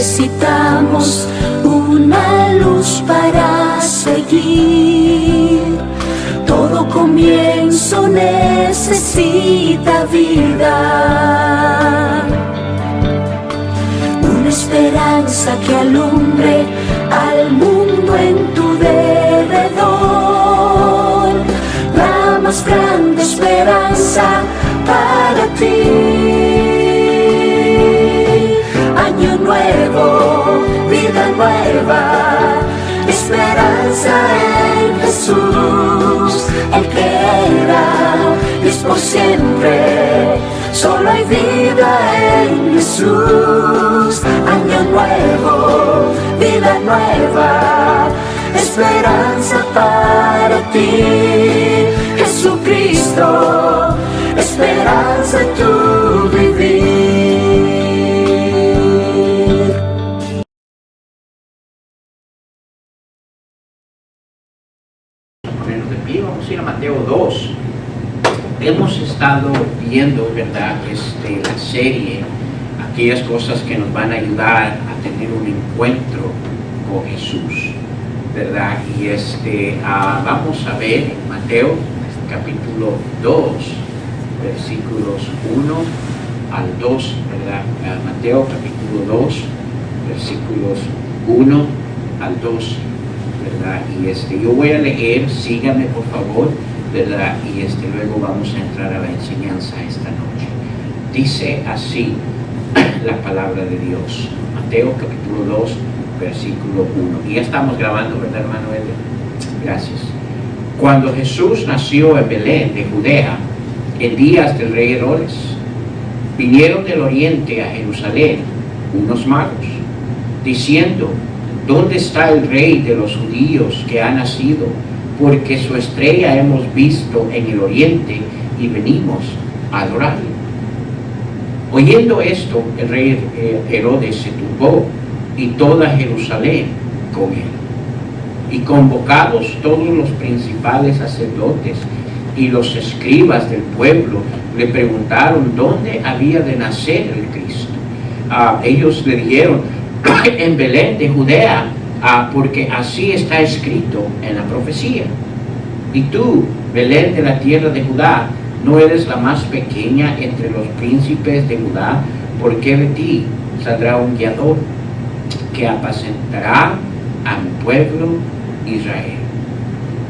necesitamos una luz para seguir. Todo comienzo necesita vida, una esperanza que alumbre al mundo en tu derredor, la más grande esperanza para ti. Año nuevo, vida nueva, esperanza en Jesús, el que era y es por siempre. Solo hay vida en Jesús. Año nuevo, vida nueva, esperanza para ti. Jesucristo, esperanza en tu vivir. Vamos a ir a Mateo 2. Hemos estado viendo, ¿verdad?, la serie, aquellas cosas que nos van a ayudar a tener un encuentro con Jesús, ¿verdad? Y vamos a ver en Mateo capítulo 2, versículos 1 al 2, ¿verdad? Mateo capítulo 2, versículos 1 al 2. ¿verdad? Y yo voy a leer, síganme por favor, ¿verdad? Y luego vamos a entrar a la enseñanza esta noche. Dice así la palabra de Dios, Mateo capítulo 2, versículo 1. Y ya estamos grabando, ¿verdad, hermano Eder? Gracias. Cuando Jesús nació en Belén de Judea, en días del rey Herodes, vinieron del oriente a Jerusalén unos magos, diciendo: ¿dónde está el rey de los judíos que ha nacido? Porque su estrella hemos visto en el oriente y venimos a adorarle. Oyendo esto, el rey Herodes se turbó y toda Jerusalén con él. Y convocados todos los principales sacerdotes y los escribas del pueblo, le preguntaron dónde había de nacer el Cristo. Ellos le dijeron: en Belén de Judea, porque así está escrito en la profecía. Y tú, Belén de la tierra de Judá, no eres la más pequeña entre los príncipes de Judá, porque de ti saldrá un guiador que apacentará a mi pueblo Israel.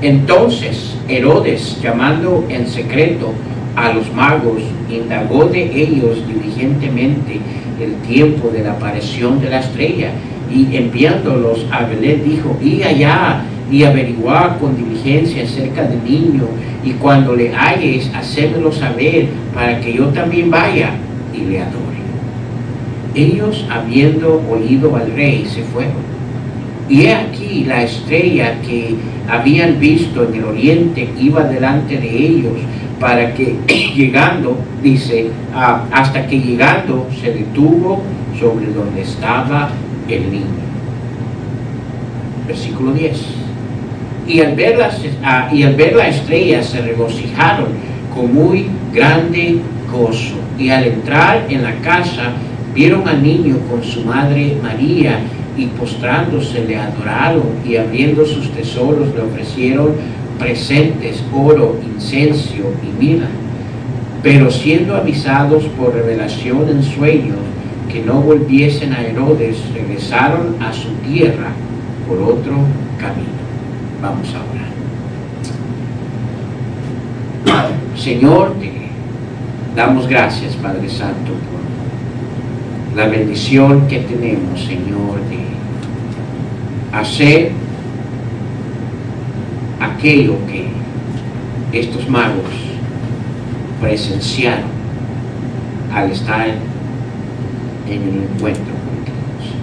Entonces Herodes, llamando en secreto a los magos, indagó de ellos diligentemente el tiempo de la aparición de la estrella, y enviándolos a Belén dijo: id allá y averiguad con diligencia acerca del niño, y cuando le halléis, hacedmelo saber, para que yo también vaya y le adore. Ellos, habiendo oído al rey, se fueron. Y he aquí la estrella que habían visto en el oriente iba delante de ellos, para que llegando, dice, hasta que llegando se detuvo sobre donde estaba el niño. Versículo 10. Y al ver la estrella se regocijaron con muy grande gozo. Y al entrar en la casa vieron al niño con su madre María, y postrándose le adoraron, y abriendo sus tesoros le ofrecieron presentes, oro, incienso y mirra. Pero siendo avisados por revelación en sueños que no volviesen a Herodes, regresaron a su tierra por otro camino. Vamos a orar. Señor, te damos gracias, Padre Santo, por la bendición que tenemos, Señor, de hacer aquello que estos magos presenciaron al estar en el encuentro con Dios.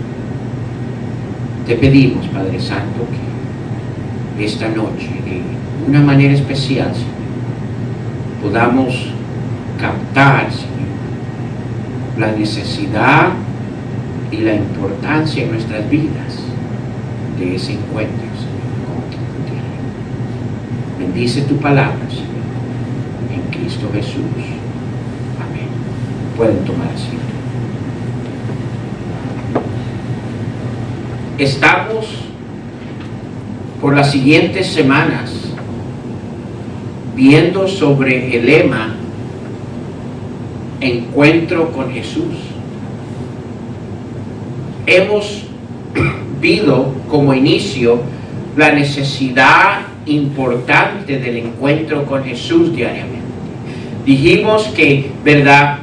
Te pedimos, Padre Santo, que esta noche, de una manera especial, Señor, podamos captar, Señor, la necesidad y la importancia en nuestras vidas de ese encuentro, Señor, contigo. Bendice tu palabra, Señor, en Cristo Jesús. Amén. Pueden tomar asiento. estamos por las siguientes semanas viendo sobre el lema Encuentro con Jesús. Hemos visto como inicio la necesidad importante del encuentro con Jesús diariamente. Dijimos que, ¿verdad?,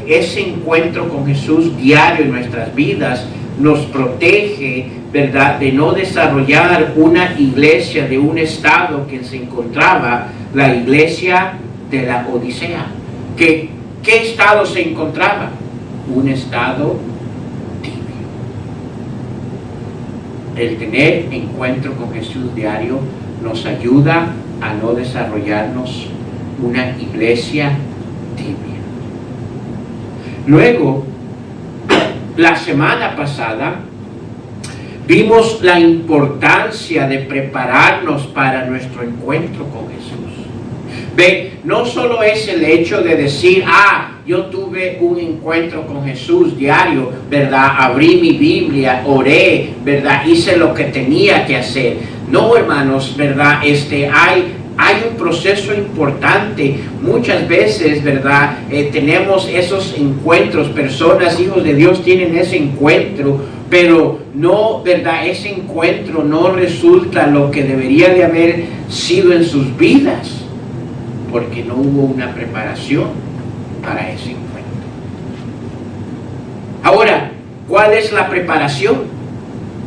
ese encuentro con Jesús diario en nuestras vidas nos protege, ¿verdad?, de no desarrollar una iglesia de un estado que se encontraba la iglesia de la Odisea. ¿Qué estado se encontraba? Un estado tibio. El tener encuentro con Jesús diario nos ayuda a no desarrollarnos una iglesia tibia. Luego, la semana pasada, vimos la importancia de prepararnos para nuestro encuentro con Jesús. Ve, no solo es el hecho de decir, yo tuve un encuentro con Jesús diario, ¿verdad? Abrí mi Biblia, oré, ¿verdad? Hice lo que tenía que hacer. No, hermanos, ¿verdad? Hay un proceso importante. Muchas veces, ¿verdad? Tenemos esos encuentros, personas, hijos de Dios tienen ese encuentro, pero no, ¿verdad? Ese encuentro no resulta lo que debería de haber sido en sus vidas, porque no hubo una preparación para ese encuentro. Ahora, ¿cuál es la preparación?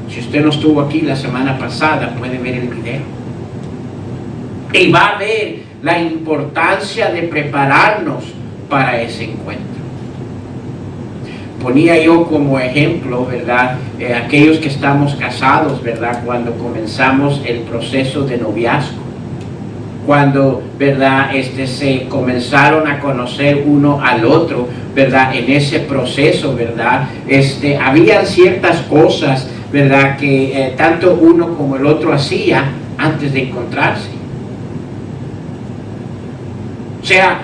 Si usted no estuvo aquí la semana pasada, puede ver el video. Y va a ver la importancia de prepararnos para ese encuentro. Ponía yo como ejemplo, ¿verdad? Aquellos que estamos casados, ¿verdad? Cuando comenzamos el proceso de noviazgo. Cuando, ¿verdad? Se comenzaron a conocer uno al otro, ¿verdad? En ese proceso, ¿verdad? Había ciertas cosas, ¿verdad? Que tanto uno como el otro hacía antes de encontrarse. O sea,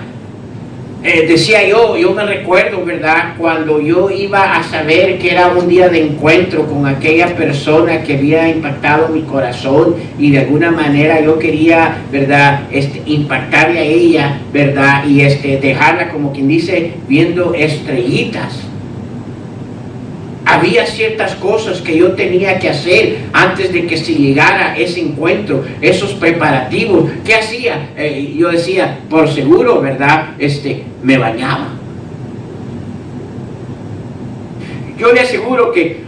decía yo me recuerdo, ¿verdad? Cuando yo iba a saber que era un día de encuentro con aquella persona que había impactado mi corazón y de alguna manera yo quería, ¿verdad? Impactarle a ella, ¿verdad? Y dejarla, como quien dice, viendo estrellitas. Había ciertas cosas que yo tenía que hacer antes de que se llegara ese encuentro, esos preparativos. ¿Qué hacía? Yo decía, por seguro, ¿verdad? Me bañaba. Yo le aseguro que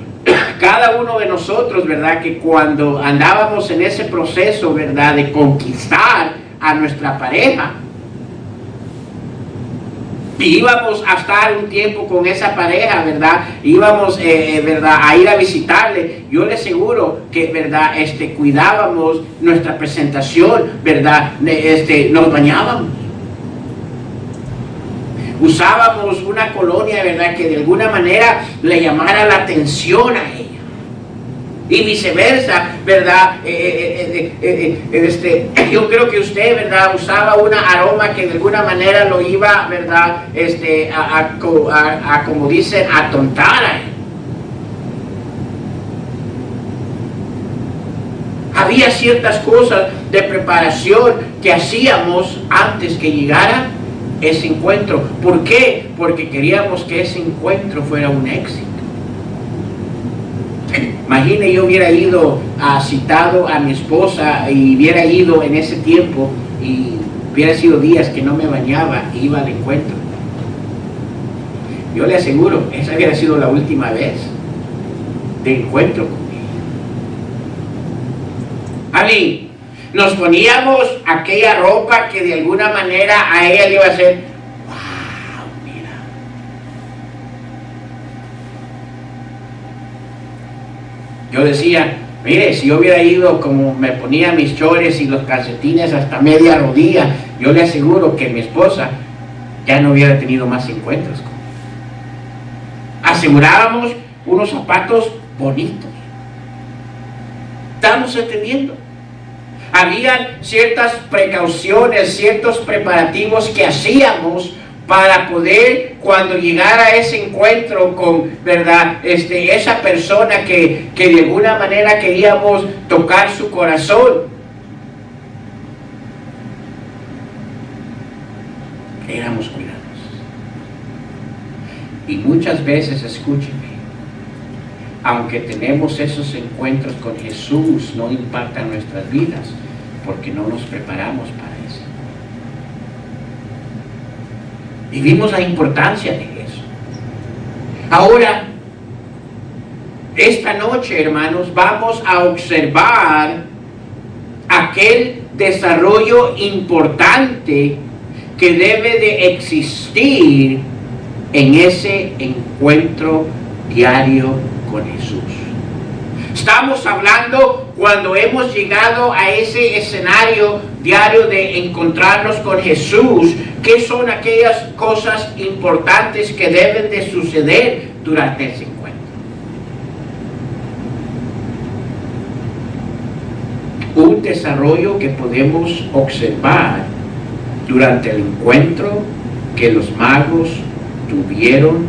cada uno de nosotros, ¿verdad? Que cuando andábamos en ese proceso, ¿verdad? De conquistar a nuestra pareja, y íbamos a estar un tiempo con esa pareja, ¿verdad? Íbamos, ¿verdad? A ir a visitarle. Yo le aseguro que, ¿verdad? Cuidábamos nuestra presentación, ¿verdad? Nos bañábamos. Usábamos una colonia, ¿verdad? Que de alguna manera le llamara la atención a ella. Y viceversa, ¿verdad? Yo creo que usted, ¿verdad? Usaba una aroma que de alguna manera lo iba, ¿verdad? Como dicen, a atontar a él. Había ciertas cosas de preparación que hacíamos antes que llegara ese encuentro. ¿Por qué? Porque queríamos que ese encuentro fuera un éxito. Imagine, yo hubiera ido citado a mi esposa y hubiera ido en ese tiempo y hubiera sido días que no me bañaba y iba al encuentro. Yo le aseguro, esa hubiera sido la última vez de encuentro con ella. A mí, nos poníamos aquella ropa que de alguna manera a ella le iba a hacer, yo decía, mire, si yo hubiera ido como me ponía mis chores y los calcetines hasta media rodilla, yo le aseguro que mi esposa ya no hubiera tenido más encuentros con ella. Asegurábamos unos zapatos bonitos. ¿Estamos entendiendo? Habían ciertas precauciones, ciertos preparativos que hacíamos para poder, cuando llegara a ese encuentro con, ¿verdad?, esa persona que de alguna manera queríamos tocar su corazón, éramos cuidados. Y muchas veces, escúcheme, aunque tenemos esos encuentros con Jesús, no impactan nuestras vidas porque no nos preparamos para eso. Y vimos la importancia de eso. Ahora, esta noche, hermanos, vamos a observar aquel desarrollo importante que debe de existir en ese encuentro diario con Jesús. Estamos hablando cuando hemos llegado a ese escenario diario de encontrarnos con Jesús, ¿qué son aquellas cosas importantes que deben de suceder durante ese encuentro? Un desarrollo que podemos observar durante el encuentro que los magos tuvieron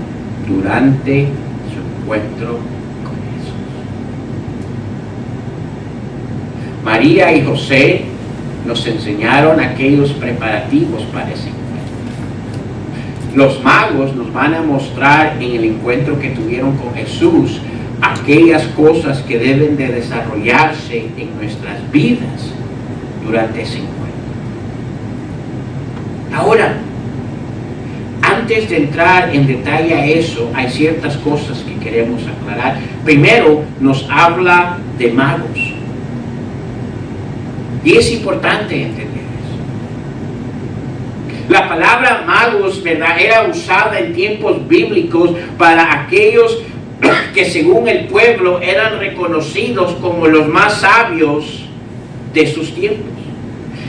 durante su encuentro con Jesús. María y José nos enseñaron aquellos preparativos para ese encuentro. Los magos nos van a mostrar en el encuentro que tuvieron con Jesús aquellas cosas que deben de desarrollarse en nuestras vidas durante ese encuentro. Ahora, antes de entrar en detalle a eso, hay ciertas cosas que queremos aclarar. Primero, nos habla de magos. Y es importante entender eso. La palabra magos, ¿verdad?, era usada en tiempos bíblicos para aquellos que según el pueblo eran reconocidos como los más sabios de sus tiempos.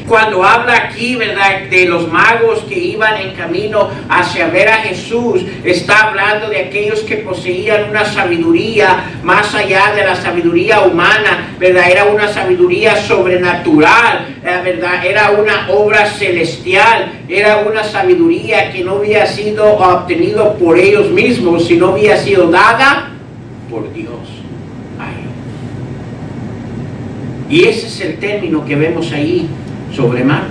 Cuando habla aquí, ¿verdad?, de los magos que iban en camino hacia ver a Jesús, está hablando de aquellos que poseían una sabiduría más allá de la sabiduría humana, ¿verdad? Era una sabiduría sobrenatural, ¿verdad? Era una obra celestial, era una sabiduría que no había sido obtenido por ellos mismos, sino había sido dada por Dios a ellos. Y ese es el término que vemos ahí sobre magos.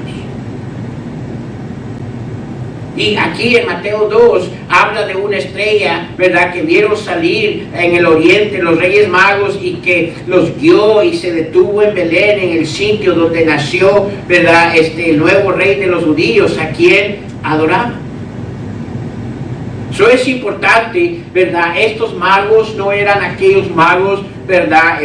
Y aquí en Mateo 2 habla de una estrella, ¿verdad?, que vieron salir en el oriente los reyes magos y que los guió y se detuvo en Belén, en el sitio donde nació, ¿verdad?, el nuevo rey de los judíos, a quien adoraban. Eso es importante, ¿verdad? Estos magos no eran aquellos magos, ¿verdad?,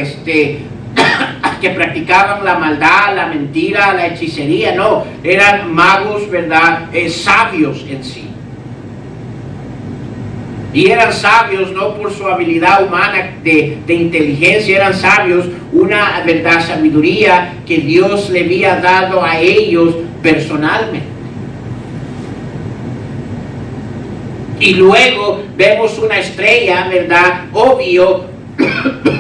que practicaban la maldad, la mentira, la hechicería. No, eran magos, ¿verdad?, sabios en sí. Y eran sabios no por su habilidad humana de inteligencia, eran sabios, una, ¿verdad?, sabiduría que Dios le había dado a ellos personalmente. Y luego vemos una estrella, ¿verdad? Obvio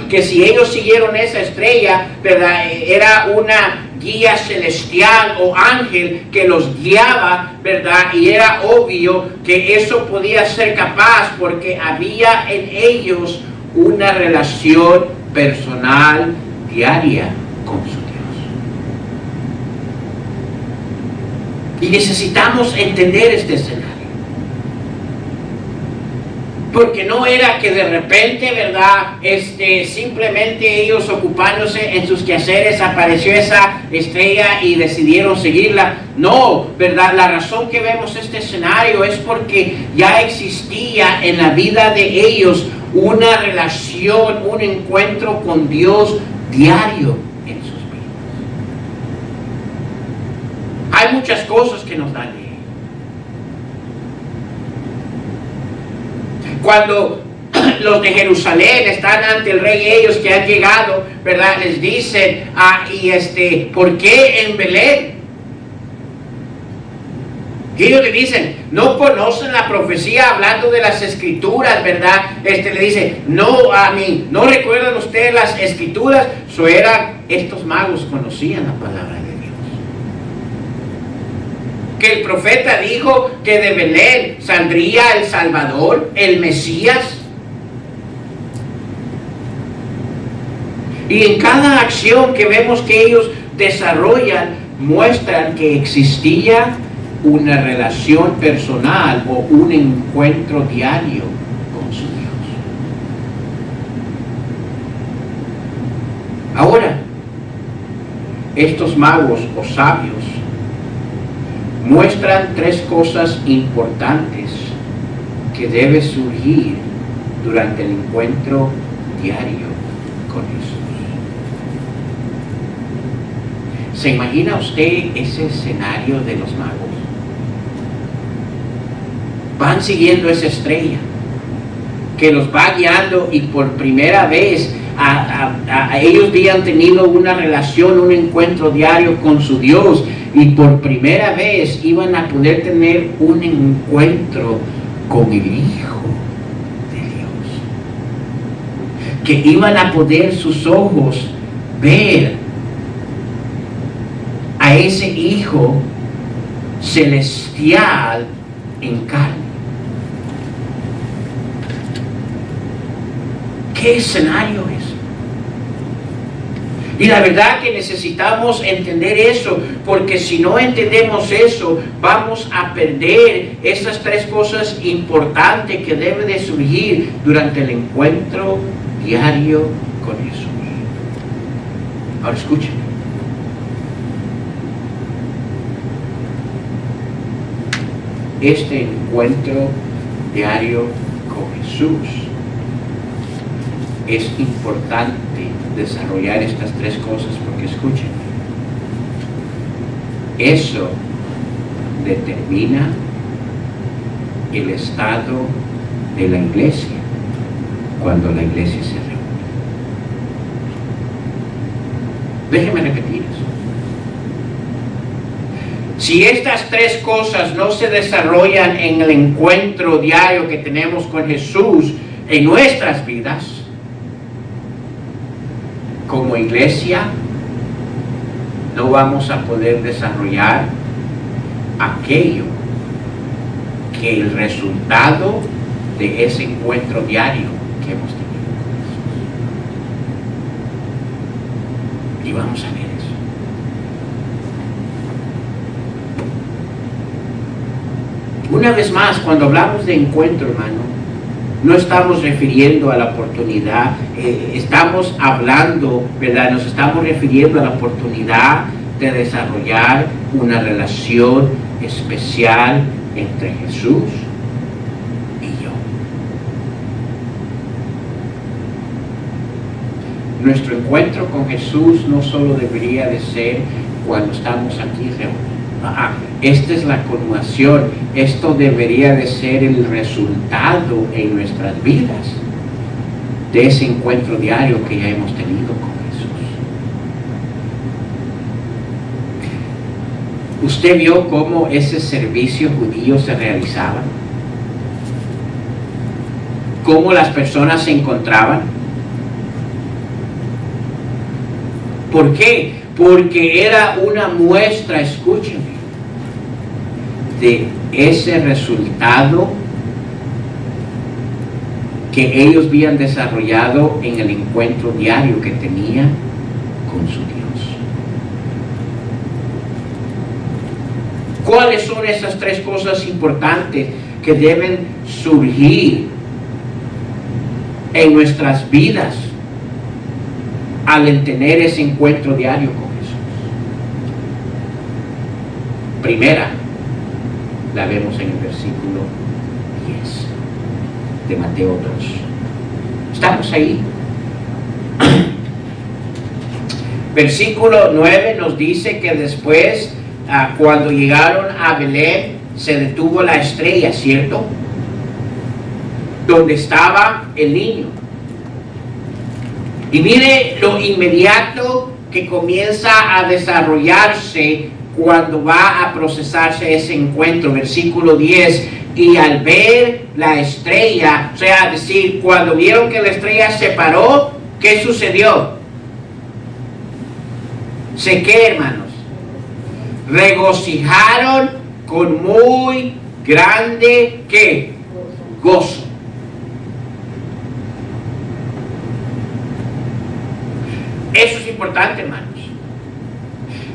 que si ellos siguieron esa estrella, ¿verdad?, era una guía celestial o ángel que los guiaba, ¿verdad? Y era obvio que eso podía ser capaz porque había en ellos una relación personal diaria con su Dios. Y necesitamos entender este escenario. Porque no era que de repente, ¿verdad?, simplemente ellos ocupándose en sus quehaceres apareció esa estrella y decidieron seguirla. No, ¿verdad? La razón que vemos este escenario es porque ya existía en la vida de ellos una relación, un encuentro con Dios diario en sus vidas. Hay muchas cosas que nos dan. Cuando los de Jerusalén están ante el rey, ellos que han llegado, ¿verdad?, les dicen, ¿por qué en Belén? Y ellos le dicen, no conocen la profecía hablando de las escrituras, ¿verdad? Le dicen, no, a mí, ¿no recuerdan ustedes las escrituras? Estos magos conocían la palabra de Dios. que el profeta dijo que de Belén saldría el Salvador, el Mesías. Y en cada acción que vemos que ellos desarrollan, muestran que existía una relación personal o un encuentro diario con su Dios. Ahora, estos magos o sabios muestran tres cosas importantes que deben surgir durante el encuentro diario con Jesús. ¿Se imagina usted ese escenario de los magos? Van siguiendo esa estrella que los va guiando y por primera vez ellos habían tenido una relación, un encuentro diario con su Dios y por primera vez iban a poder tener un encuentro con el Hijo de Dios. Que iban a poder sus ojos ver a ese Hijo celestial en carne. ¿Qué escenario es? Y la verdad que necesitamos entender eso, porque si no entendemos eso, vamos a perder esas tres cosas importantes que deben de surgir durante el encuentro diario con Jesús. Ahora escuchen. Este encuentro diario con Jesús es importante desarrollar estas tres cosas porque escuchen, eso determina el estado de la iglesia cuando la iglesia se reúne. Déjenme repetir eso. Si estas tres cosas no se desarrollan en el encuentro diario que tenemos con Jesús en nuestras vidas, como iglesia, no vamos a poder desarrollar aquello que el resultado de ese encuentro diario que hemos tenido con Jesús. Y vamos a ver eso. Una vez más, cuando hablamos de encuentro, hermano, no estamos refiriendo a la oportunidad, estamos hablando, ¿verdad? Nos estamos refiriendo a la oportunidad de desarrollar una relación especial entre Jesús y yo. Nuestro encuentro con Jesús no solo debería de ser cuando estamos aquí reunidos. Esta es la continuación. Esto debería de ser el resultado en nuestras vidas de ese encuentro diario que ya hemos tenido con Jesús. ¿Usted vio cómo ese servicio judío se realizaba? ¿Cómo las personas se encontraban? ¿Por qué? Porque era una muestra, escúchenme, de ese resultado que ellos habían desarrollado en el encuentro diario que tenían con su Dios. ¿Cuáles son esas tres cosas importantes que deben surgir en nuestras vidas al tener ese encuentro diario con Jesús? Primera, la vemos en el versículo 10 de Mateo 2. Estamos ahí. Versículo 9 nos dice que después, cuando llegaron a Belén, se detuvo la estrella, ¿cierto? Donde estaba el niño. Y mire lo inmediato que comienza a desarrollarse cuando va a procesarse ese encuentro. Versículo 10, y al ver la estrella, o sea, es decir, cuando vieron que la estrella se paró, ¿qué sucedió? ¿Qué, hermanos? Regocijaron con muy grande, ¿qué? Gozo. Eso es importante, hermanos.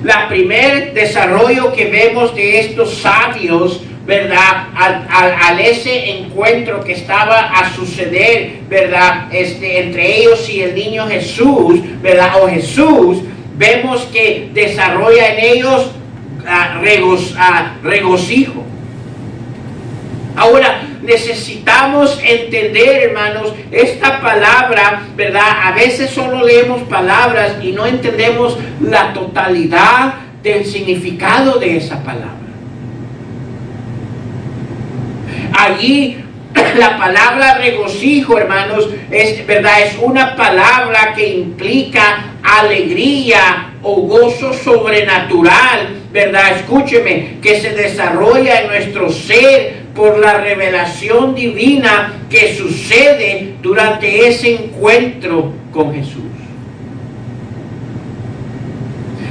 La primer desarrollo que vemos de estos sabios, ¿verdad? Al ese encuentro que estaba a suceder, ¿verdad? Entre ellos y el niño Jesús, ¿verdad? O Jesús, vemos que desarrolla en ellos regocijo. Ahora, necesitamos entender, hermanos, esta palabra, ¿verdad? A veces solo leemos palabras y no entendemos la totalidad del significado de esa palabra. Allí, la palabra regocijo, hermanos, ¿verdad? Es una palabra que implica alegría o gozo sobrenatural, ¿verdad? Escúcheme, que se desarrolla en nuestro ser por la revelación divina que sucede durante ese encuentro con Jesús.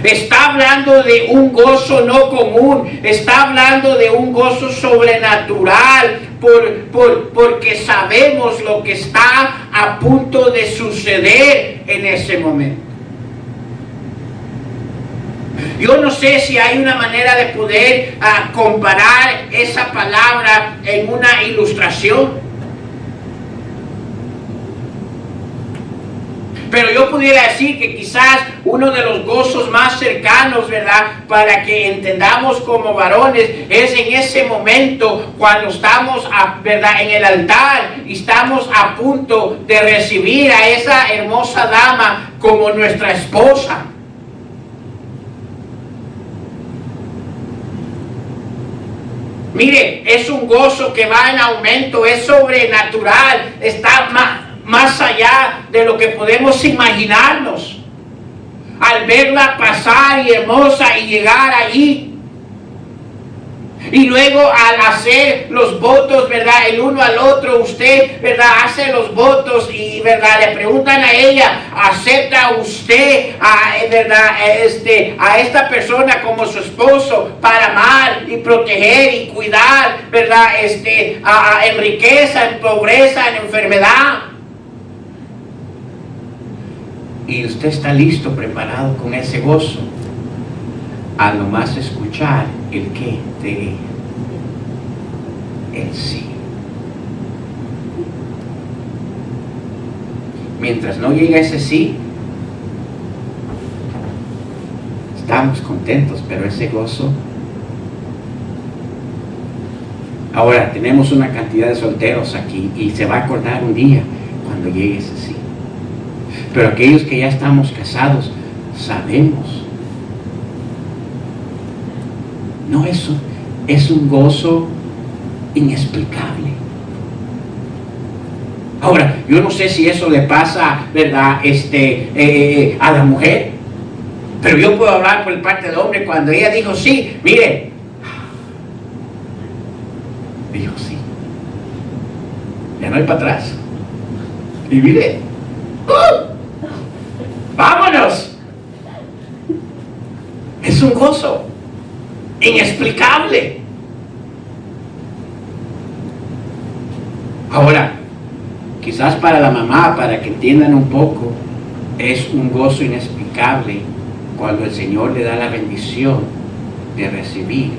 Está hablando de un gozo no común, está hablando de un gozo sobrenatural, porque sabemos lo que está a punto de suceder en ese momento. Yo no sé si hay una manera de poder comparar esa palabra en una ilustración. Pero yo pudiera decir que quizás uno de los gozos más cercanos, ¿verdad? Para que entendamos como varones, es en ese momento cuando estamos, ¿verdad? En el altar y estamos a punto de recibir a esa hermosa dama como nuestra esposa. Mire, es un gozo que va en aumento, es sobrenatural, está más allá de lo que podemos imaginarnos. Al verla pasar y hermosa y llegar allí. Y luego al hacer los votos, ¿verdad? El uno al otro, usted, ¿verdad? Hace los votos y, ¿verdad? Le preguntan a ella, ¿acepta usted, ¿verdad? A esta persona como su esposo para amar y proteger y cuidar, ¿verdad? En riqueza, en pobreza, en enfermedad. Y usted está listo, preparado con ese gozo, a nomás escuchar el qué de ella, el sí. Mientras no llega ese sí, estamos contentos, pero ese gozo. Ahora tenemos una cantidad de solteros aquí y se va a acordar un día cuando llegue ese sí. Pero aquellos que ya estamos casados, sabemos. No, eso es un gozo inexplicable. Ahora, yo no sé si eso le pasa, ¿verdad? A la mujer. Pero yo puedo hablar por parte del hombre. Cuando ella dijo sí, mire, dijo sí. Ya no hay para atrás. Y mire, ¡vámonos! Es un gozo inexplicable. Ahora, quizás para la mamá, para que entiendan un poco, es un gozo inexplicable cuando el Señor le da la bendición de recibir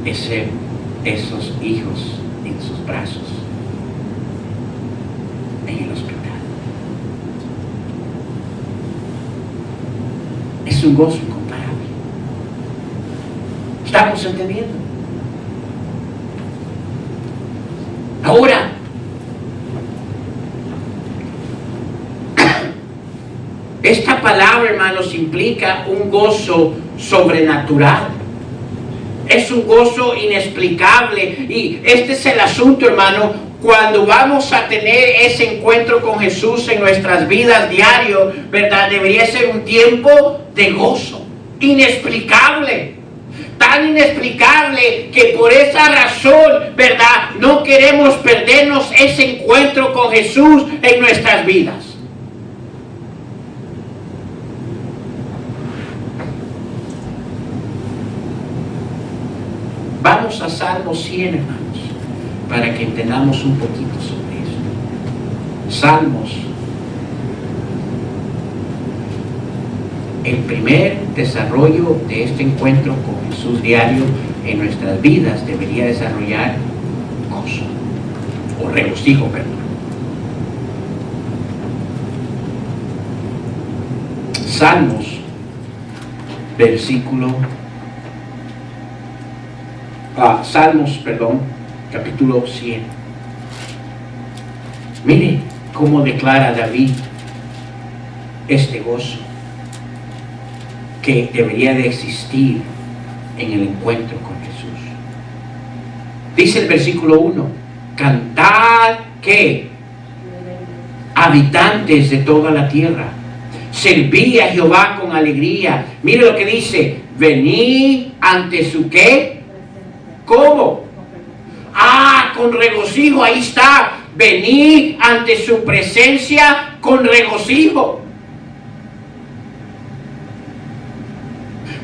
esos hijos en sus brazos en el hospital. Es un gozo incomparable. ¿Estamos entendiendo? Ahora, esta palabra, hermanos, implica un gozo sobrenatural. Es un gozo inexplicable. Y este es el asunto, hermano. Cuando vamos a tener ese encuentro con Jesús en nuestras vidas diario, ¿verdad? Debería ser un tiempo de gozo inexplicable. Tan inexplicable que por esa razón, ¿verdad? No queremos perdernos ese encuentro con Jesús en nuestras vidas. vamos a Salmo 100, hermanos, para que entendamos un poquito sobre esto. Salmos. El primer desarrollo de este encuentro con Jesús diario en nuestras vidas debería desarrollar gozo, o regocijo, perdón. Salmos, capítulo 100. Mire cómo declara David este gozo que debería de existir en el encuentro con Jesús. Dice el versículo 1, cantad ¿qué? Habitantes de toda la tierra, serví a Jehová con alegría. Mire lo que dice, venid ante su ¿qué? ¿Cómo? Con regocijo, ahí está. Venid ante su presencia con regocijo.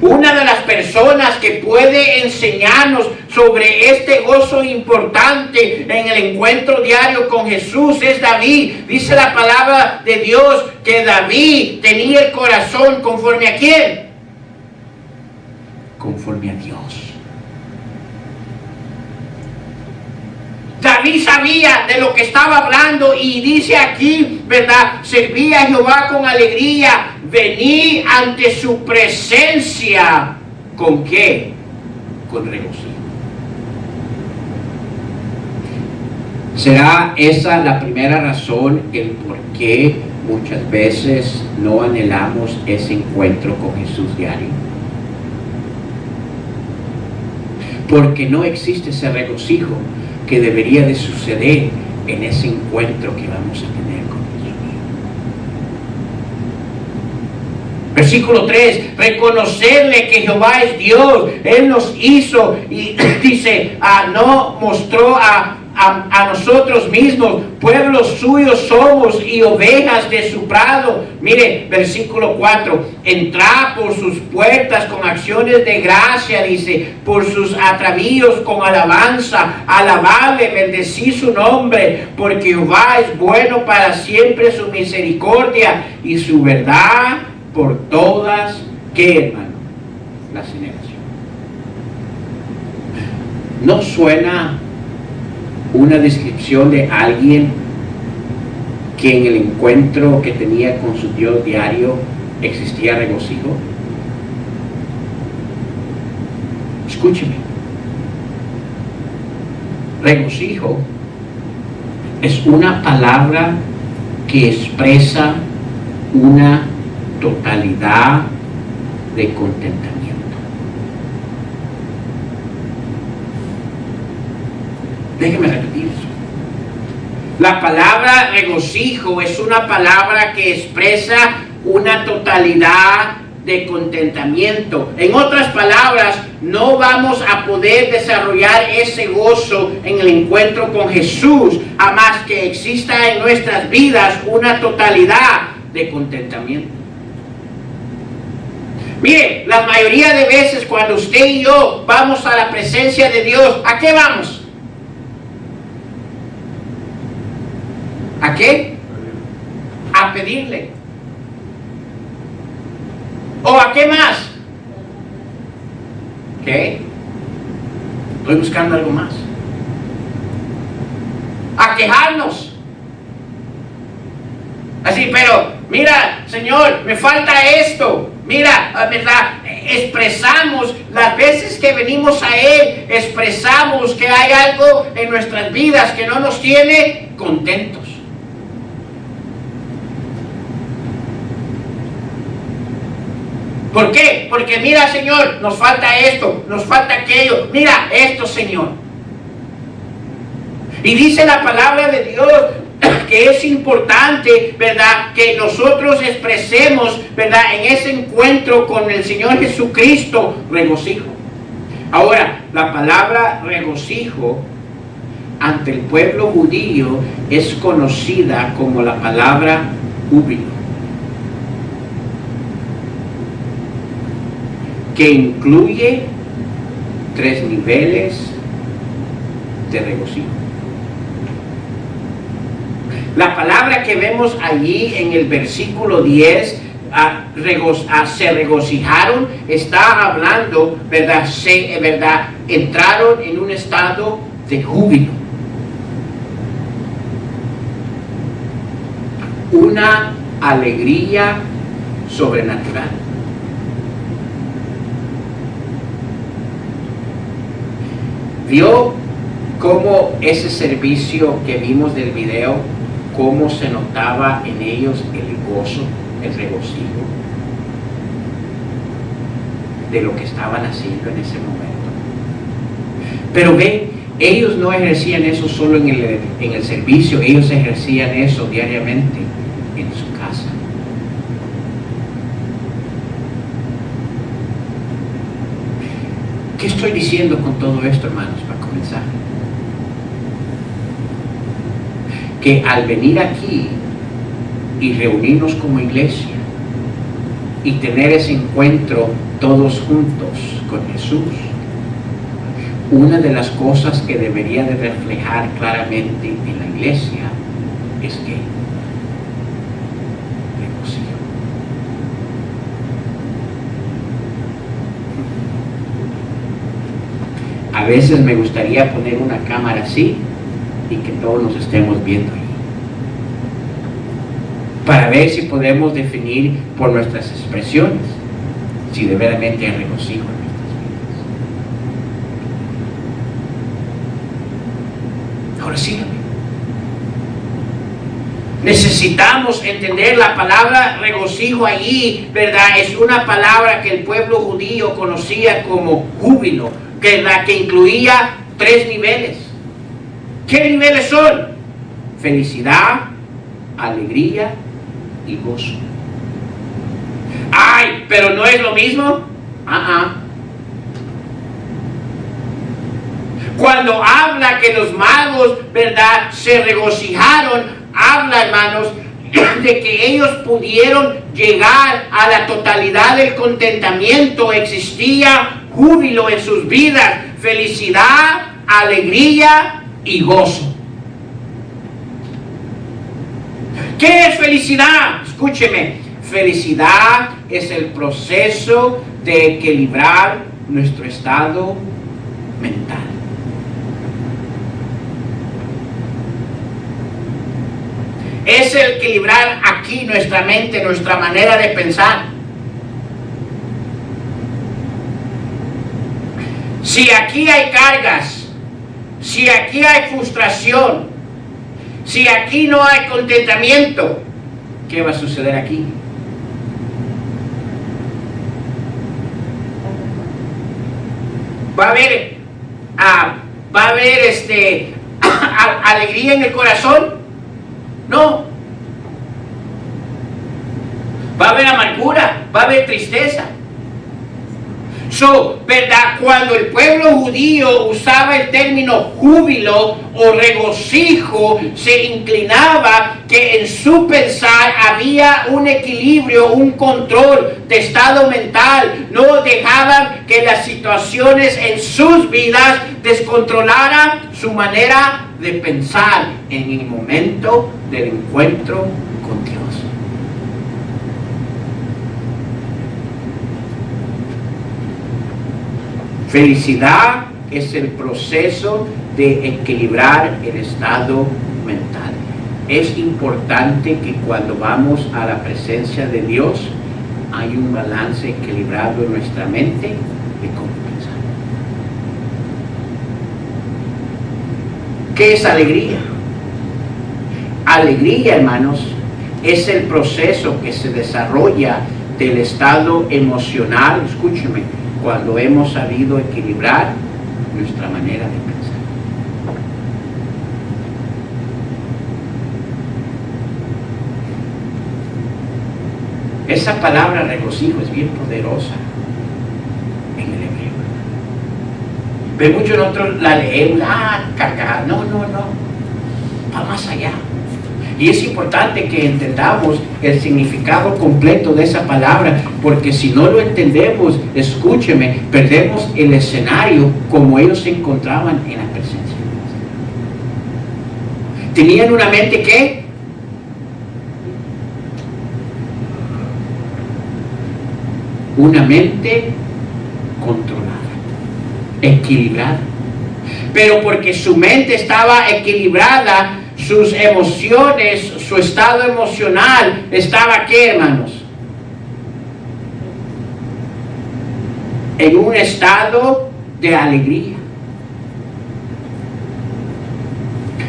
Una de las personas que puede enseñarnos sobre este gozo importante en el encuentro diario con Jesús es David. Dice la palabra de Dios que David tenía el corazón conforme a ¿quién? Conforme a Dios. David sabía de lo que estaba hablando y dice aquí, ¿verdad? Serví a Jehová con alegría, vení ante su presencia. ¿Con qué? Con regocijo. ¿Será esa la primera razón el por qué muchas veces no anhelamos ese encuentro con Jesús diario? Porque no existe ese regocijo que debería de suceder en ese encuentro que vamos a tener con Jesús. Versículo 3, reconocerle que Jehová es Dios, Él nos hizo y dice, no mostró a nosotros mismos, pueblos suyos somos y ovejas de su prado. Mire, versículo 4, entrad por sus puertas con acciones de gracia, dice, por sus atravíos con alabanza, alabadle, bendecid su nombre, porque Jehová es bueno para siempre, su misericordia y su verdad por todas, ¿qué, hermano? Las generaciones. ¿No suena una descripción de alguien que en el encuentro que tenía con su Dios diario existía regocijo? Escúcheme. Regocijo es una palabra que expresa una totalidad de contentamiento. Déjeme repetir eso. La palabra regocijo es una palabra que expresa una totalidad de contentamiento. En otras palabras, no vamos a poder desarrollar ese gozo en el encuentro con Jesús a más que exista en nuestras vidas una totalidad de contentamiento. Mire, la mayoría de veces cuando usted y yo vamos a la presencia de Dios, ¿a qué vamos? ¿A qué? A pedirle. ¿O a qué más? ¿Qué? Estoy buscando algo más. A quejarnos. Así, pero mira, Señor, me falta esto. Mira, ¿verdad? Expresamos las veces que venimos a Él, expresamos que hay algo en nuestras vidas que no nos tiene contentos. ¿Por qué? Porque mira, Señor, nos falta esto, nos falta aquello. Mira esto, Señor. Y dice la palabra de Dios que es importante, ¿verdad?, que nosotros expresemos, ¿verdad?, en ese encuentro con el Señor Jesucristo, regocijo. Ahora, la palabra regocijo ante el pueblo judío es conocida como la palabra júbilo, que incluye 3 niveles de regocijo. La palabra que vemos allí en el versículo 10, se regocijaron, está hablando, ¿verdad? ¿Verdad? Entraron en un estado de júbilo. Una alegría sobrenatural. ¿Vio cómo ese servicio que vimos del video, cómo se notaba en ellos el gozo, el regocijo de lo que estaban haciendo en ese momento? Pero ve, ellos no ejercían eso solo en el servicio, ellos ejercían eso diariamente en su casa. ¿Qué estoy diciendo con todo esto, hermanos, para comenzar? Que al venir aquí y reunirnos como iglesia y tener ese encuentro todos juntos con Jesús, una de las cosas que debería de reflejar claramente en la iglesia es que regocijo. A veces me gustaría poner una cámara así y que todos nos estemos viendo ahí, para ver si podemos definir por nuestras expresiones si de verdaderamente hay regocijo en nuestras vidas. Ahora síganme. Necesitamos entender la palabra regocijo allí, ¿verdad? Es una palabra que el pueblo judío conocía como júbilo, que incluía 3 niveles. ¿Qué niveles son? Felicidad, alegría y gozo. ¡Ay! ¿Pero no es lo mismo? Cuando habla que los magos, ¿verdad?, se regocijaron, habla, hermanos, de que ellos pudieron llegar a la totalidad del contentamiento. Existía júbilo en sus vidas, felicidad, alegría y gozo. ¿Qué es felicidad? Escúcheme, felicidad es el proceso de equilibrar nuestro estado mental. Es el equilibrar aquí nuestra mente, nuestra manera de pensar. Si aquí hay cargas, si aquí hay frustración, si aquí no hay contentamiento, ¿qué va a suceder aquí? Va a haber alegría en el corazón. No. Va a haber amargura, va a haber tristeza. ¿Verdad? Cuando el pueblo judío usaba el término júbilo o regocijo, se inclinaba que en su pensar había un equilibrio, un control de estado mental. No dejaban que las situaciones en sus vidas descontrolaran su manera de pensar en el momento del encuentro con Dios. Felicidad es el proceso de equilibrar el estado mental. Es importante que cuando vamos a la presencia de Dios hay un balance equilibrado en nuestra mente de cómo pensar. ¿Qué es alegría? Alegría, hermanos, es el proceso que se desarrolla del estado emocional, escúcheme, cuando hemos sabido equilibrar nuestra manera de pensar. Esa palabra regocijo es bien poderosa en el hebreo. Pero muchos de nosotros la leemos, carcajada. No, va más allá. Y es importante que entendamos el significado completo de esa palabra, porque si no lo entendemos, escúcheme, perdemos el escenario como ellos se encontraban en la presencia de Dios. Tenían una mente ¿qué? Una mente controlada, equilibrada. Pero porque su mente estaba equilibrada, sus emociones, su estado emocional estaba ¿qué, hermanos? En un estado de alegría.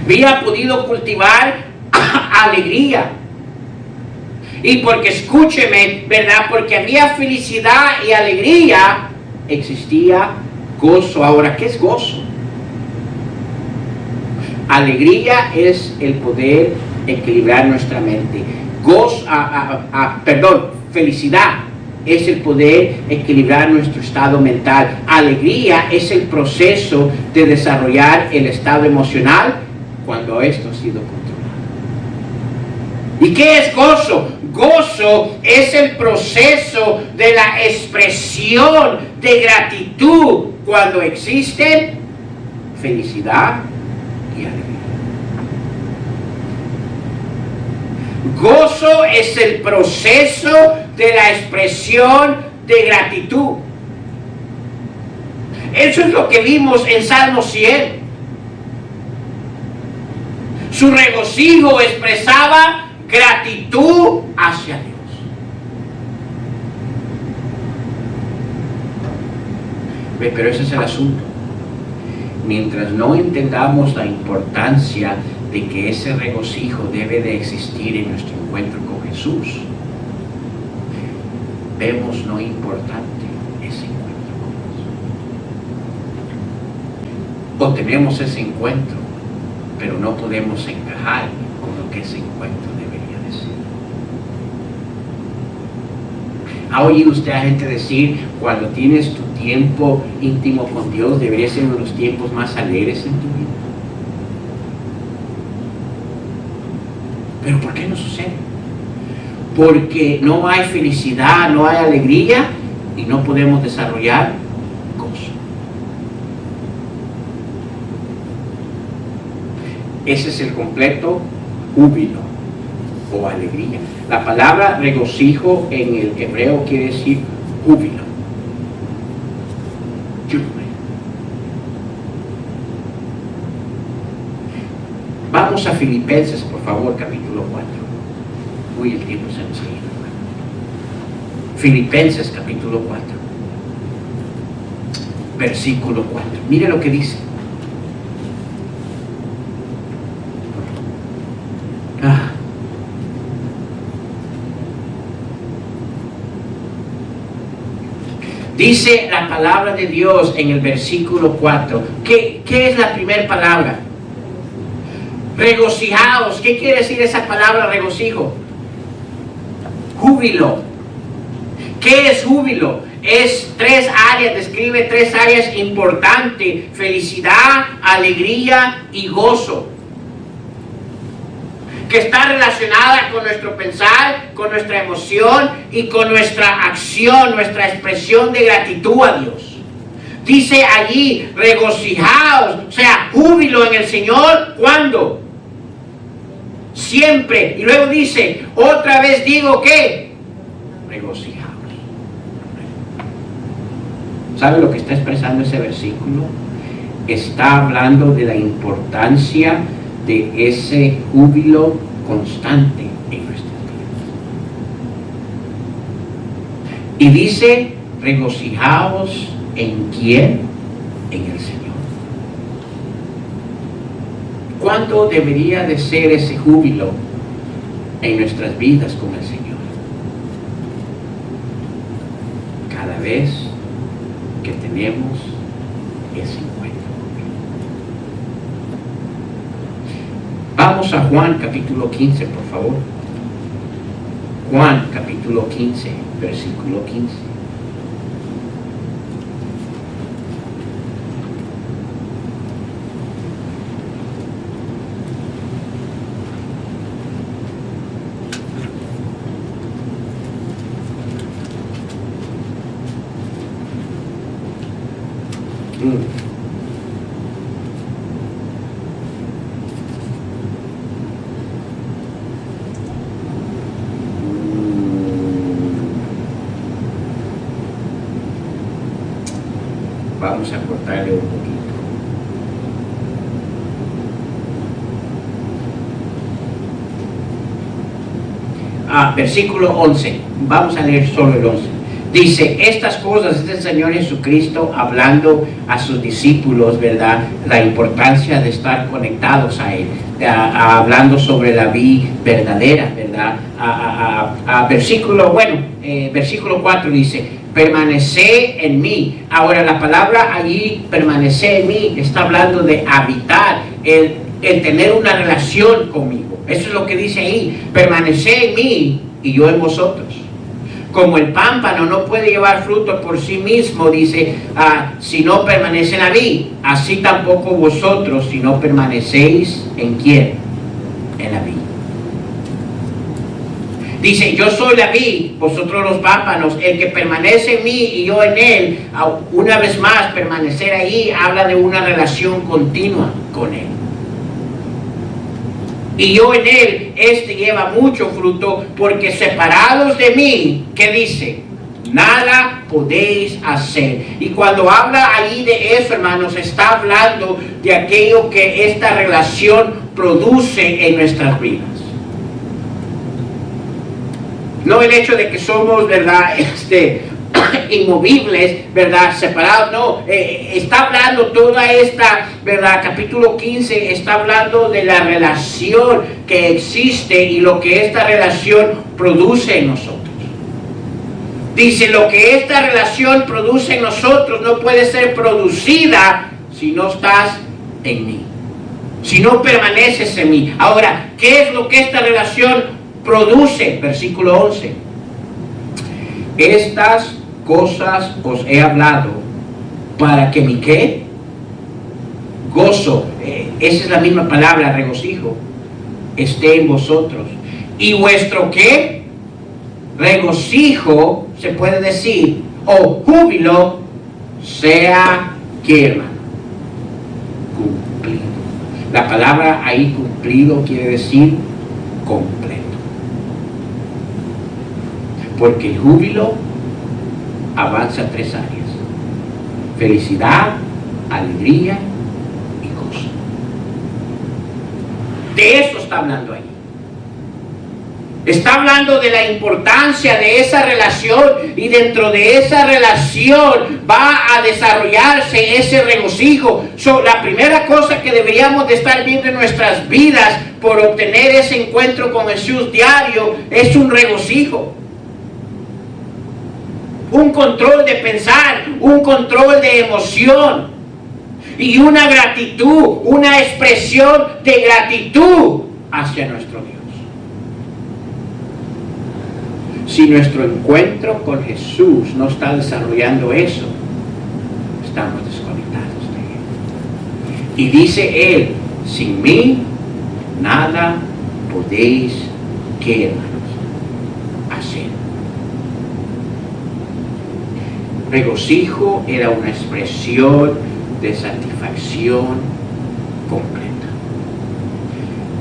Había podido cultivar alegría. Y porque, escúcheme, ¿verdad? Porque había felicidad y alegría, existía gozo. Ahora, ¿qué es gozo? Alegría es el poder equilibrar nuestra mente. Felicidad es el poder equilibrar nuestro estado mental. Alegría es el proceso de desarrollar el estado emocional cuando esto ha sido controlado. ¿Y qué es gozo? Gozo es el proceso de la expresión de gratitud cuando existen felicidad y alegría. Gozo es el proceso de la expresión de gratitud. Eso es lo que vimos en Salmo 100. Su regocijo expresaba gratitud hacia Dios. Pero ese es el asunto. Mientras no entendamos la importancia de que ese regocijo debe de existir en nuestro encuentro con Jesús, vemos no importante ese encuentro con Jesús. O tenemos ese encuentro, pero no podemos encajar con lo que ese encuentro debería de ser. ¿Ha oído usted a gente decir, cuando tienes tu tiempo íntimo con Dios, debería ser uno de los tiempos más alegres en tu vida? ¿Pero por qué no sucede? Porque no hay felicidad, no hay alegría y no podemos desarrollar gozo. Ese es el completo júbilo o alegría. La palabra regocijo en el hebreo quiere decir júbilo. Vamos a Filipenses, por favor, capítulo 4. Uy, el tiempo se nos ha ido. Filipenses, capítulo 4. Versículo 4. Mire lo que dice. Dice la palabra de Dios en el versículo 4. ¿Qué es la primera palabra? Regocijaos. ¿Qué quiere decir esa palabra regocijo? Júbilo. ¿Qué es júbilo? Es tres áreas, describe tres áreas importantes: felicidad, alegría y gozo, que está relacionada con nuestro pensar, con nuestra emoción y con nuestra acción, nuestra expresión de gratitud a Dios. Dice allí, regocijaos, o sea, júbilo en el Señor, ¿cuándo? Siempre. Y luego dice, otra vez digo que regocijaos. ¿Sabe lo que está expresando ese versículo? Está hablando de la importancia de ese júbilo constante en nuestras vidas. Y dice, regocijaos ¿en quién? En el Señor. ¿Cuánto debería de ser ese júbilo en nuestras vidas con el Señor? Cada vez que tenemos ese encuentro. Vamos a Juan capítulo 15, por favor. Juan capítulo 15, versículo 15. vamos a cortarle un poquito. Versículo 11, vamos a leer solo el 11. Dice, estas cosas es el Señor Jesucristo hablando a sus discípulos, ¿verdad? La importancia de estar conectados a Él, hablando sobre la vida verdadera, ¿verdad? Versículo 4 dice, permaneced en mí. Ahora la palabra allí, permanecer en mí, está hablando de habitar, el tener una relación conmigo. Eso es lo que dice ahí, permanecer en mí y yo en vosotros. Como el pámpano no puede llevar fruto por sí mismo, dice, si no permanece en la vid, así tampoco vosotros si no permanecéis en quién, en la vid. Dice, yo soy la vid, vosotros los pámpanos, el que permanece en mí y yo en él. Una vez más, permanecer ahí habla de una relación continua con él. Y yo en él, lleva mucho fruto, porque separados de mí, ¿qué dice? Nada podéis hacer. Y cuando habla ahí de eso, hermanos, está hablando de aquello que esta relación produce en nuestras vidas. No el hecho de que somos, ¿verdad?, inmovibles, ¿verdad?, separados, no, está hablando toda esta, ¿verdad?, capítulo 15 está hablando de la relación que existe y lo que esta relación produce en nosotros. Dice, lo que esta relación produce en nosotros no puede ser producida si no estás en mí, si no permaneces en mí. Ahora, ¿qué es lo que esta relación produce? Versículo 11. Estas cosas os he hablado para que mi ¿qué? Gozo, esa es la misma palabra, regocijo, esté en vosotros. Y vuestro ¿qué? Regocijo, se puede decir, o júbilo, sea ¿qué, hermano? Cumplido. La palabra ahí cumplido quiere decir completo. Porque el júbilo avanza 3 áreas: felicidad, alegría y gozo. De eso está hablando ahí. Está hablando de la importancia de esa relación, y dentro de esa relación va a desarrollarse ese regocijo. La primera cosa que deberíamos de estar viendo en nuestras vidas por obtener ese encuentro con Jesús diario es un regocijo. Un control de pensar, un control de emoción y una gratitud, una expresión de gratitud hacia nuestro Dios. Si nuestro encuentro con Jesús no está desarrollando eso, estamos desconectados de Él. Y dice Él, sin mí nada podéis, ¿qué, hermanos?, hacer. Regocijo era una expresión de satisfacción completa.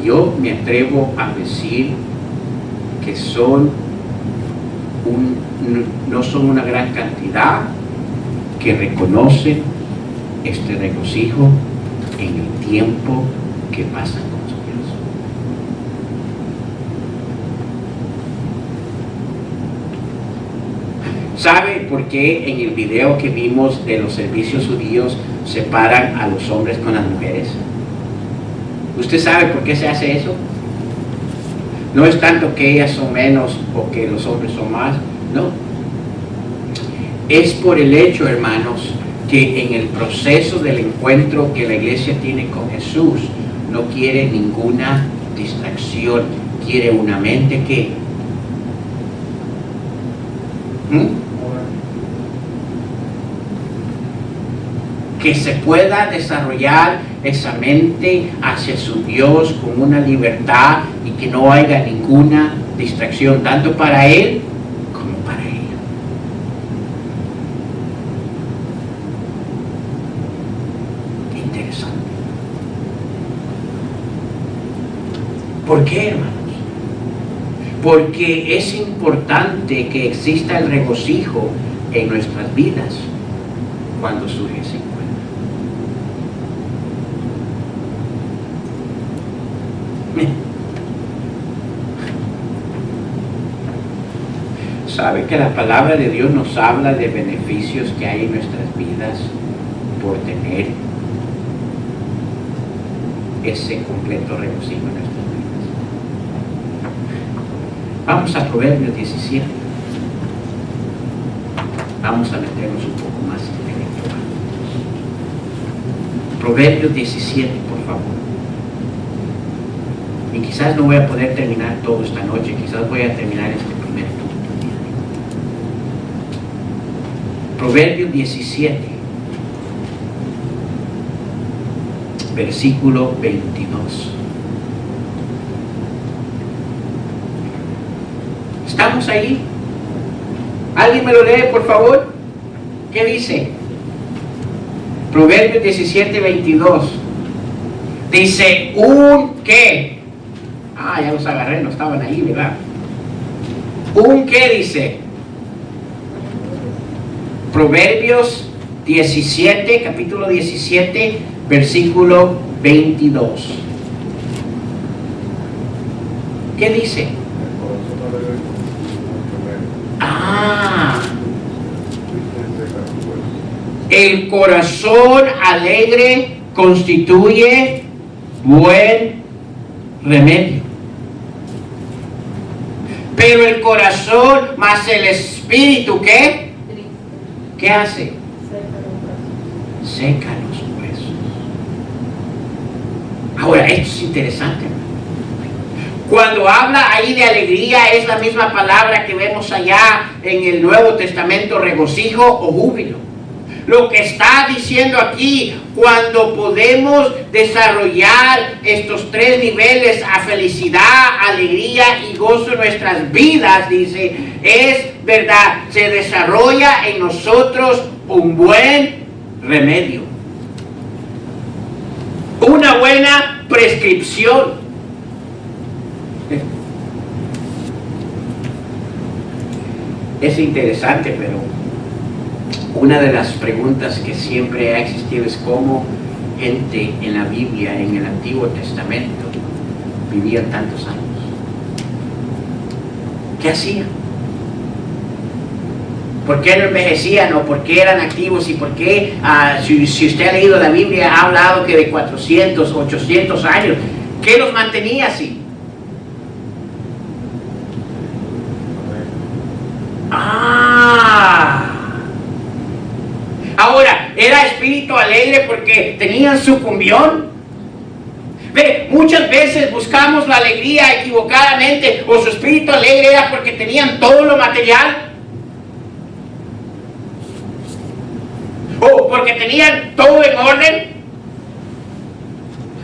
Yo me atrevo a decir que no son una gran cantidad que reconocen este regocijo en el tiempo que pasan con su Dios. ¿Sabe por qué en el video que vimos de los servicios judíos separan a los hombres con las mujeres? ¿Usted sabe por qué se hace eso? No es tanto que ellas son menos o que los hombres son más, no. Es por el hecho, hermanos, que en el proceso del encuentro que la iglesia tiene con Jesús, no quiere ninguna distracción, quiere una mente que se pueda desarrollar esa mente hacia su Dios con una libertad y que no haya ninguna distracción, tanto para él como para ella. Interesante. ¿Por qué, hermanos? Porque es importante que exista el regocijo en nuestras vidas cuando surge ese encuentro. ¿Sabe que la palabra de Dios nos habla de beneficios que hay en nuestras vidas por tener ese completo regocijo en nuestras vidas? Vamos a Proverbios 17. Vamos a meternos un poco más intelectual. Proverbios 17, por favor. Y quizás no voy a poder terminar todo esta noche, quizás voy a terminar este primer punto. Proverbios 17, versículo 22. ¿Estamos ahí? ¿Alguien me lo lee, por favor? ¿Qué dice? Proverbios 17, 22. Dice, ¿qué? Ya los agarré, no estaban ahí, ¿verdad? ¿Qué dice? Proverbios 17, capítulo 17, versículo 22. ¿Qué dice? El corazón alegre constituye buen remedio. Pero el corazón más el espíritu, ¿qué? ¿Qué hace? Seca los huesos. Ahora, esto es interesante. Cuando habla ahí de alegría, es la misma palabra que vemos allá en el Nuevo Testamento, regocijo o júbilo. Lo que está diciendo aquí, cuando podemos desarrollar estos tres niveles a felicidad, alegría y gozo en nuestras vidas, dice, es verdad, se desarrolla en nosotros un buen remedio, una buena prescripción. Es interesante, pero una de las preguntas que siempre ha existido es cómo gente en la Biblia, en el Antiguo Testamento, vivían tantos años. ¿Qué hacían? ¿Por qué no envejecían o por qué eran activos? Y por qué, si usted ha leído la Biblia, ha hablado que de 400, 800 años. ¿Qué los mantenía así? Ahora, ¿era espíritu alegre porque tenían su cumbión? Ve, muchas veces buscamos la alegría equivocadamente, o su espíritu alegre era porque tenían todo lo material, o porque tenían todo en orden.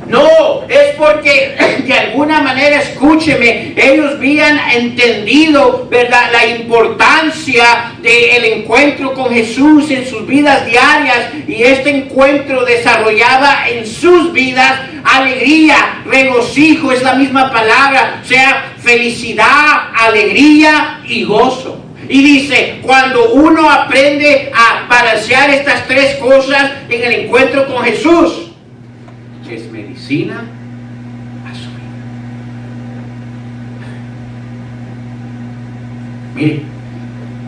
No, es porque de alguna manera, escúcheme, ellos habían entendido, ¿verdad?, la importancia del encuentro con Jesús en sus vidas diarias, y este encuentro desarrollaba en sus vidas alegría, regocijo, es la misma palabra, o sea, felicidad, alegría y gozo. Y dice, cuando uno aprende a balancear estas tres cosas en el encuentro con Jesús, es medicina a su vida. Mire,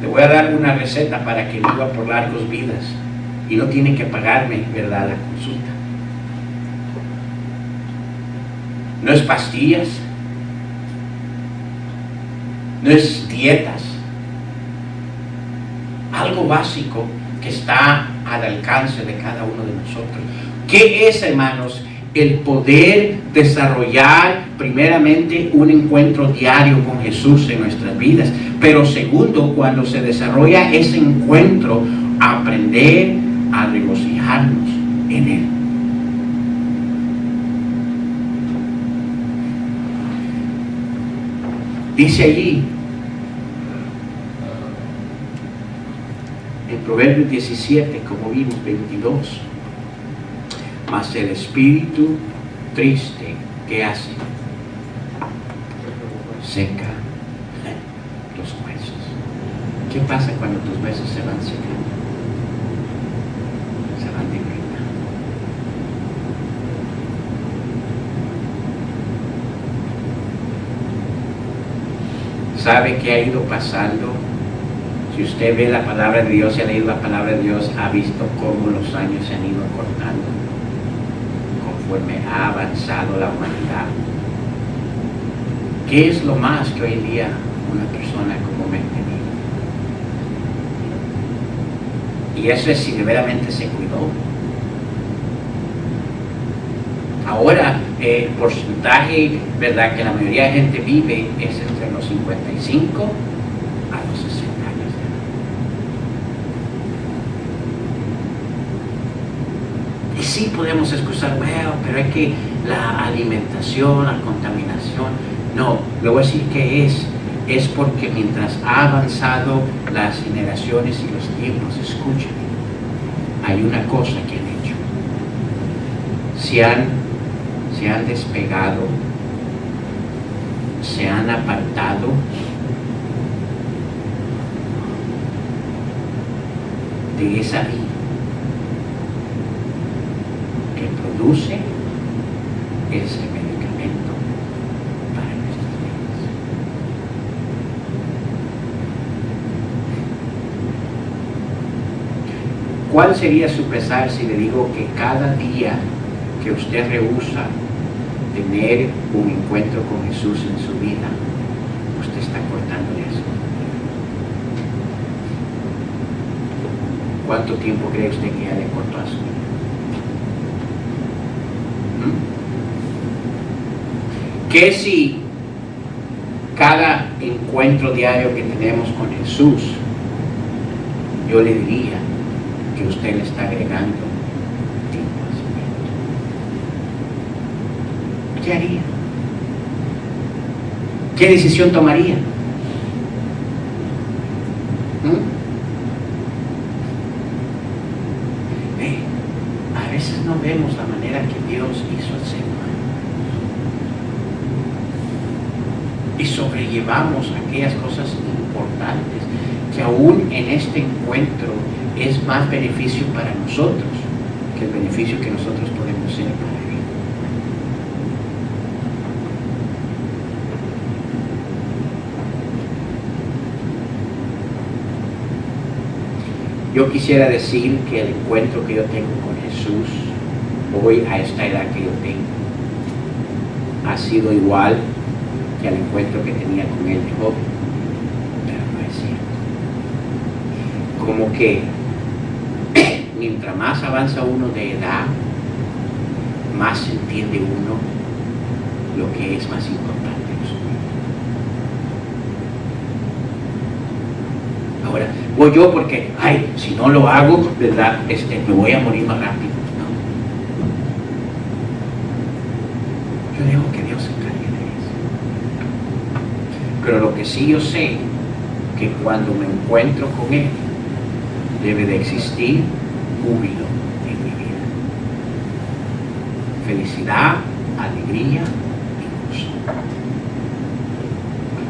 le voy a dar una receta para que viva por largos vidas y no tiene que pagarme, ¿verdad?, la consulta. No es pastillas, no es dietas, algo básico que está al alcance de cada uno de nosotros. ¿Qué es, hermanos? El poder desarrollar primeramente un encuentro diario con Jesús en nuestras vidas, pero segundo, cuando se desarrolla ese encuentro, aprender a regocijarnos en Él. Dice allí en Proverbios 17, como vimos, 22, mas el espíritu triste, ¿qué hace? Seca los huesos. ¿Qué pasa cuando tus huesos se van secando? Se van debilitando. sabe qué ha ido pasando. Si usted ve la palabra de Dios y ha leído la palabra de Dios, ha visto cómo los años se han ido acortando conforme ha avanzado la humanidad. ¿Qué es lo más que hoy en día una persona comúnmente vive? Y eso es si de verdaderamente se cuidó. Ahora, el porcentaje, ¿verdad?, que la mayoría de gente vive es entre los 55 a los 60 años de edad. Y sí podemos excusar, bueno, pero es que la alimentación, la contaminación. No, le voy a decir que es porque mientras ha avanzado las generaciones y los tiempos, escuchen, hay una cosa que han hecho. Se han despegado, se han apartado de esa vida que produce ese medicamento para nuestras vidas. ¿Cuál sería su pesar si le digo que cada día que usted rehúsa tener un encuentro con Jesús en su vida, usted está cortándole eso? ¿Cuánto tiempo cree usted que ya le cortó a su vida? ¿Qué si cada encuentro diario que tenemos con Jesús, yo le diría que usted le está agregando tiempo a su vida? ¿Qué haría? ¿Qué decisión tomaría? A veces no vemos la manera que Dios hizo al ser humano y sobrellevamos aquellas cosas importantes que aún en este encuentro es más beneficio para nosotros que el beneficio que nosotros podemos ser para Él. Yo quisiera decir que el encuentro que yo tengo con Jesús hoy a esta edad que yo tengo ha sido igual que al encuentro que tenía con Él de joven, pero no es cierto. Como que mientras más avanza uno de edad, más entiende uno lo que es más importante en su vida. Ahora, voy yo porque, si no lo hago, ¿verdad? Me voy a morir más rápido. No. Yo dejo que Dios se encargue de eso. Pero lo que sí yo sé, que cuando me encuentro con Él, debe de existir júbilo en mi vida. Felicidad, alegría y gozo.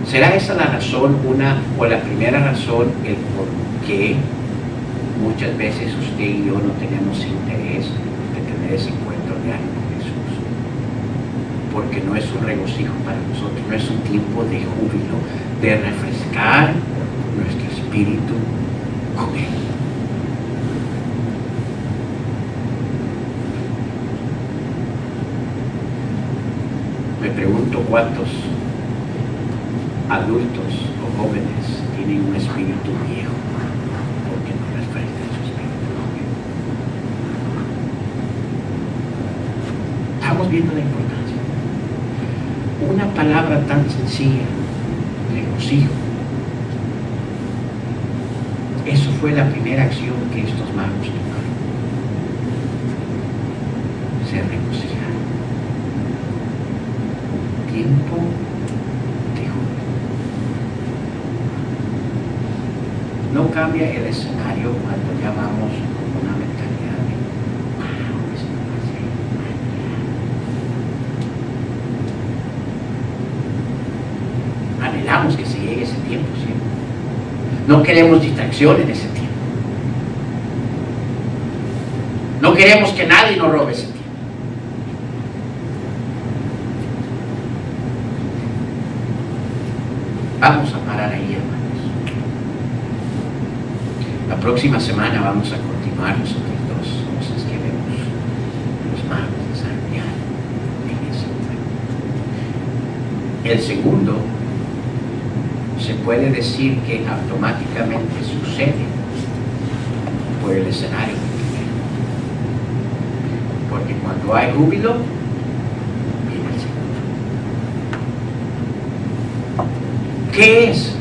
¿Será esa la razón, la primera razón, el por qué muchas veces usted y yo no tenemos interés de tener ese encuentro diario con Jesús? Porque no es un regocijo para nosotros, no es un tiempo de júbilo, de refrescar nuestro espíritu con Él. Me pregunto cuántos adultos o jóvenes tienen un espíritu viejo porque no refrescan su espíritu con Él. Estamos viendo la importancia. Una palabra tan sencilla, regocijo. Eso fue la primera acción que estos magos tomaron. Se regocijaron. Tiempo de júbilo. No cambia el escenario cuando ya vamos con una mentalidad de wow, esto va a ser mañana. Anhelamos que se llegue ese tiempo siempre. No queremos distracción en ese tiempo. No queremos que nadie nos robe ese tiempo. Vamos a parar. próxima semana vamos a continuar las otras dos cosas que vemos los magos desarrollar en ese momento. El segundo se puede decir que automáticamente sucede por el escenario que tenemos. Porque cuando hay júbilo, viene el segundo. ¿Qué es